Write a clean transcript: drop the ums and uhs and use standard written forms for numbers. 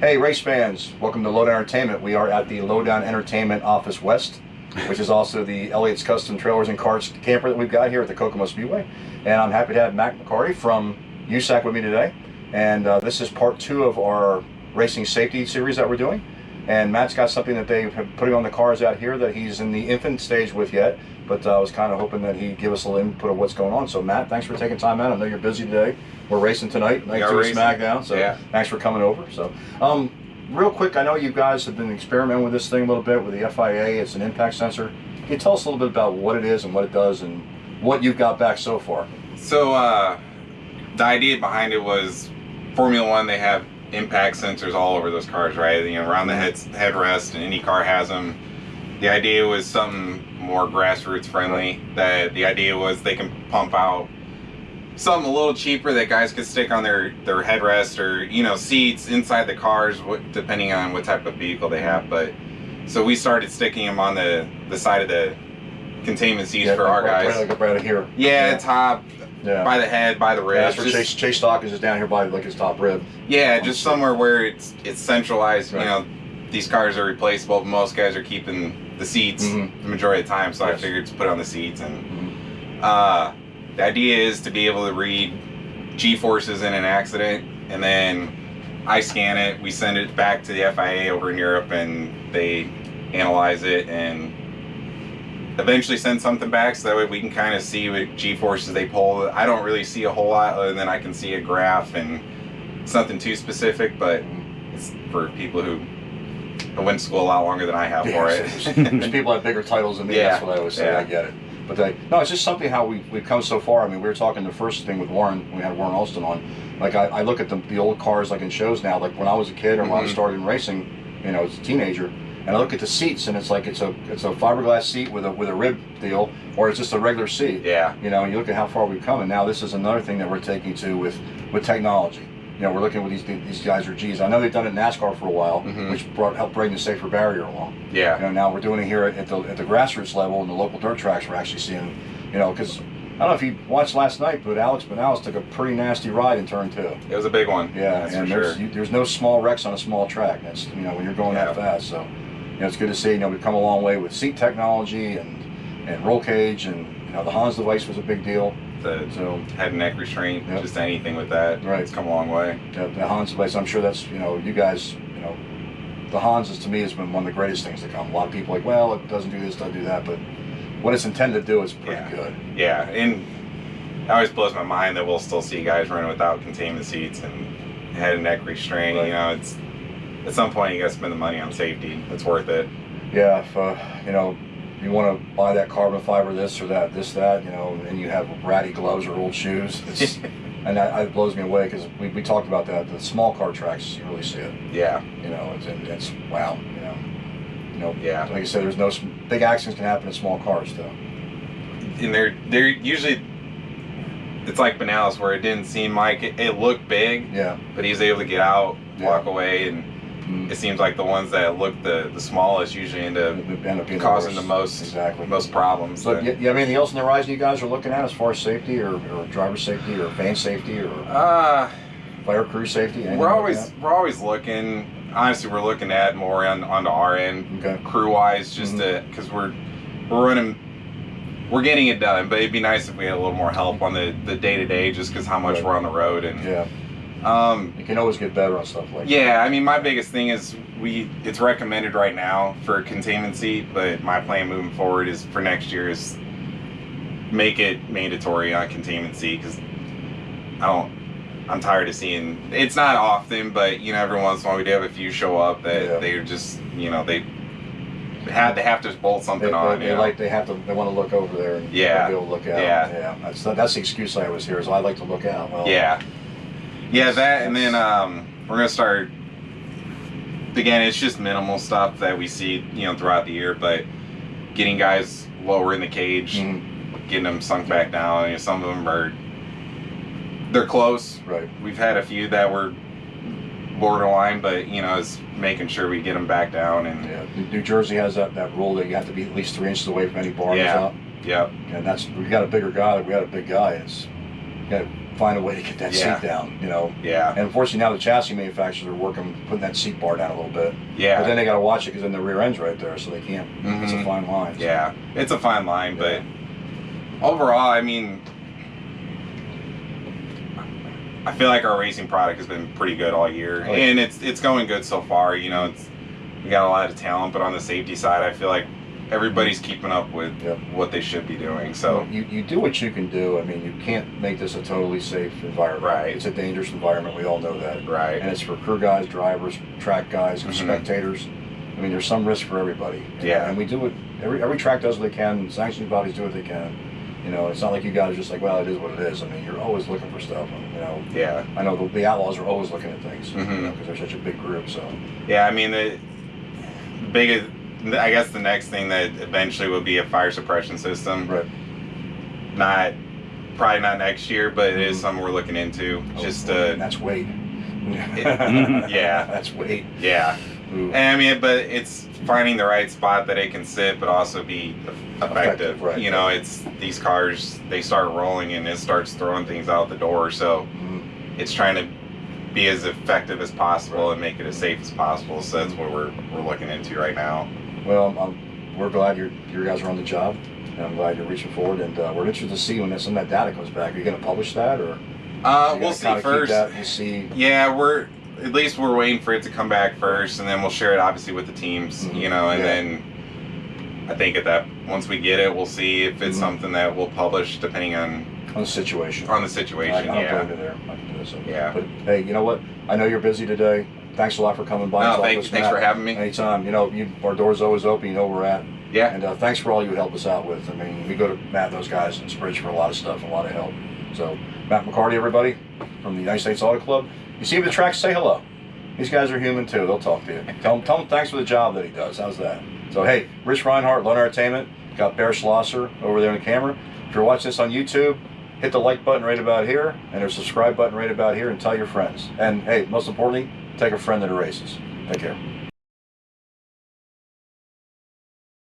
Hey race fans, welcome to Lowdown Entertainment. We are at the Lowdown Entertainment Office West, which is also the Elliott's Custom Trailers and Carts camper that we've got here at the Kokomo Speedway. And I'm happy to have Matt McCarty from Usac with me today. And this is part 2 of our racing safety series that we're doing. And Matt's got something that they have putting on the cars out here that he's in the infant stage with yet. But I was kind of hoping that he'd give us a little input of what's going on. So Matt, thanks for taking time out. I know you're busy today. We're racing tonight, night 2 of SmackDown. So yeah. Thanks for coming over. So real quick, I know you guys have been experimenting with this thing a little bit with the FIA. It's an impact sensor. Can you tell us a little bit about what it is and what it does and what you've got back so far? So the idea behind it was Formula One, they have impact sensors all over those cars, right? You know, around the headrest, and any car has them. The idea was something more grassroots friendly. That the idea was they can pump out something a little cheaper that guys could stick on their headrest or, you know, seats inside the cars, depending on what type of vehicle they have. But so we started sticking them on the side of the containment seats for our guys. Right here. Yeah, top. Yeah. By the head, by the ribs. Yeah, that's where Chase Dawkins is down here by like his top rib. Yeah, just somewhere where it's centralized. Right. You know, these cars are replaceable, but most guys are keeping the seats the majority of the time. So I figured to put on the seats, and the idea is to be able to read G-forces in an accident, and then I scan it. We send it back to the FIA over in Europe, and they analyze it and eventually send something back, so that way we can kind of see what G-forces they pull. I don't really see a whole lot other than I can see a graph and something too specific, but it's for people who went to school a lot longer than I have for it. There's people that have bigger titles than me, that's what I always say, I get it. But no, it's just something how we've come so far. I mean, we were talking the first thing with Warren, we had Warren Alston on. Like I look at the old cars like in shows now, like when I was a kid or when I started in racing, you know, as a teenager, and I look at the seats, and it's like it's a fiberglass seat with a rib deal, or it's just a regular seat. Yeah. You know, and you look at how far we've come, and now this is another thing that we're taking to with technology. You know, we're looking with these guys are G's. I know they've done it in NASCAR for a while, which helped bring the safer barrier along. Yeah. You know, now we're doing it here at the grassroots level, and the local dirt tracks. We're actually seeing, you know, because I don't know if you watched last night, but Alex Banales took a pretty nasty ride in turn 2. It was a big one. Yeah, that's and for sure. There's no small wrecks on a small track. That's, you know, when you're going that fast. So, you know, it's good to see. You know, we've come a long way with seat technology and roll cage, and you know, the Hans device was a big deal. The head and neck restraint, just anything with that. Right. It's come a long way. Yeah, the Hans device. I'm sure that's, you know, you guys, you know, the Hans is, to me, has been one of the greatest things to come. A lot of people are like, well, it doesn't do this, doesn't do that, but what it's intended to do is pretty good. Yeah, and it always blows my mind that we'll still see guys running without containment seats and head and neck restraint. Right. You know, it's at some point you got to spend the money on safety. It's worth it. Yeah, if you know, you want to buy that carbon fiber, this or that, you know, and you have ratty gloves or old shoes. It's, and that blows me away, because we talked about that. The small car tracks, you really see it. Yeah. You know, it's wow. You know. Yeah. Like I said, there's no big accidents can happen in small cars though. And they're usually, it's like Banales, where it didn't seem like it looked big. Yeah. But he was able to get out, walk away, and it seems like the ones that look the smallest usually end up being causing the most problems. So you have anything else on the horizon you guys are looking at as far as safety or driver safety or fan safety or fire crew safety? We're always looking. Honestly, we're looking to add more onto our end, crew wise, just because we're getting it done. But it'd be nice if we had a little more help on the day to day, just because how much we're on the road. And you can always get better on stuff like that. Yeah, I mean, my biggest thing is it's recommended right now for a containment seat, but my plan moving forward is for next year is make it mandatory on a containment seat, because I'm tired of seeing, it's not often, but you know, every once in a while we do have a few show up that they're just, you know, they have to bolt something on. They want to look over there and be able to look out. Yeah. That's the excuse I always hear, is I like to look out. Well, yeah, that, and then we're gonna start. Again, it's just minimal stuff that we see, you know, throughout the year, but getting guys lower in the cage, getting them sunk back down. You know, some of them they're close. Right. We've had a few that were borderline, but you know, it's making sure we get them back down. And New Jersey has that rule that you have to be at least 3 inches away from any bar. Yeah. And we got a bigger guy. We got a big guy. find a way to get that Yeah. seat down, you know. Yeah. And unfortunately now the chassis manufacturers are working, putting that seat bar down a little bit. Yeah. But then they got to watch it because then the rear end's right there, so they can't. It's a fine line. So. Yeah, it's a fine line, Yeah. but overall, I mean, I feel like our racing product has been pretty good all year, Oh, yeah. and it's going good so far. You know, we got a lot of talent, but on the safety side, I feel like everybody's keeping up with Yep. what they should be doing. So you do what you can do. I mean, you can't make this a totally safe environment. Right. It's a dangerous environment. We all know that. right, And it's for crew guys, drivers, track guys, Mhm. spectators. I mean, there's some risk for everybody. Yeah. And we do it. Every track does what they can. Sanctioning bodies do what they can. You know, it's not like you guys are just like, well, it is what it is. I mean, you're always looking for stuff. And, you know, yeah, I know the Outlaws are always looking at things because Mhm. they're such a big group. So yeah. I mean, the biggest, I guess, the next thing that eventually will be a fire suppression system. right. Probably not next year, but it is something we're looking into. Just and that's weight. yeah. That's weight. Yeah. Ooh. And I mean, but it's finding the right spot that it can sit, but also be effective. Right. You know, it's these cars, they start rolling and it starts throwing things out the door. So Mhm. it's trying to be as effective as possible Right. and make it as safe as possible. So that's what we're looking into right now. Well, we're glad you guys are on the job, and I'm glad you're reaching forward. And we're interested to see when some of that data comes back. Are you going to publish that, or We'll see first. You see, Yeah, at least we're waiting for it to come back first, and then we'll share it obviously with the teams, Mhm. you know, and Yeah. then I think once we get it, we'll see if it's Mhm. something that we'll publish depending on on the situation. the situation. I don't Yeah. blame you there. I can do this. Yeah. But hey, you know what? I know you're busy today. Thanks a lot for coming by. No, and talking thank to you. us, Thanks Matt. for having me. Anytime. You know, our door's always open. You know where we're at. Yeah. And thanks for all you help us out with. I mean, we go to Matt and those guys in Spritz for a lot of stuff and a lot of help. So, Matt McCarty, everybody, from the United States Auto Club. You see him at the track, say hello. These guys are human too. They'll talk to you. Tell him thanks for the job that he does. How's that? So, hey, Rich Reinhardt, Lone Entertainment, got Bear Schlosser over there in the camera. If you're watching this on YouTube, hit the like button right about here, and there's a subscribe button right about here, and tell your friends. And hey, most importantly, take a friend to the races. Take care.